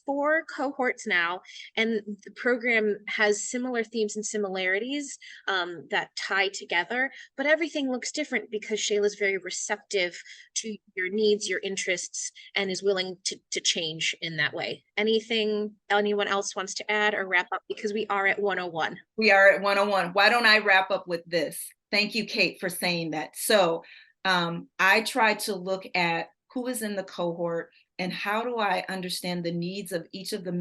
4 cohorts now, and the program has similar themes and similarities that tie together, but everything looks different because Shayla's very receptive to your needs, your interests, and is willing to change in that way. Anything anyone else wants to add or wrap up, because we are at 101? We are at 101. Why don't I wrap up with this? Thank you, Kate, for saying that. So I try to look at who is in the cohort and how do I understand the needs of each of the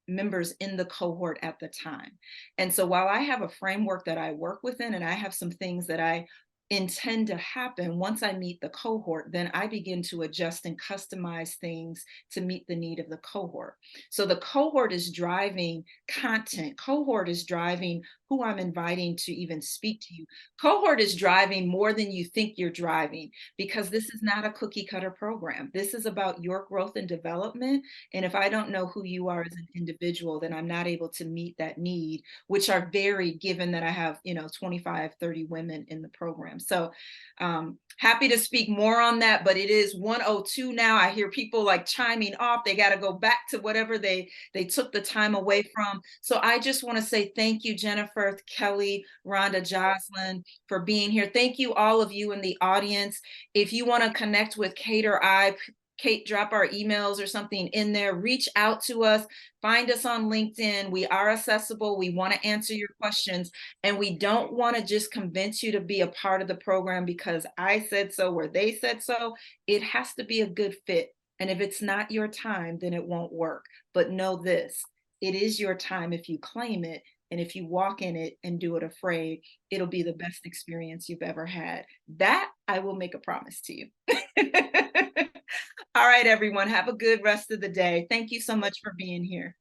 members in the cohort at the time. And so while I have a framework that I work within, and I have some things that I intend to happen once I meet the cohort, then I begin to adjust and customize things to meet the need of the cohort. So the cohort is driving content. Cohort is driving who I'm inviting to even speak to you. Cohort is driving more than you think you're driving, because this is not a cookie cutter program. This is about your growth and development. And if I don't know who you are as an individual, then I'm not able to meet that need, which are varied given that I have, 25, 30 women in the program. So happy to speak more on that, but it is 1:02 now. I hear people like chiming off. They got to go back to whatever they took the time away from. So I just want to say thank you, Jennifer, Kelly, Rhonda, Jocelyn, for being here. Thank you, all of you in the audience. If you want to connect with Kate or I, Kate, drop our emails or something in there, reach out to us, find us on LinkedIn. We are accessible. We want to answer your questions, and we don't want to just convince you to be a part of the program because I said so or they said so. It has to be a good fit. And if it's not your time, then it won't work. But know this, it is your time if you claim it. And if you walk in it and do it afraid, it'll be the best experience you've ever had. That I will make a promise to you. All right, everyone, have a good rest of the day. Thank you so much for being here.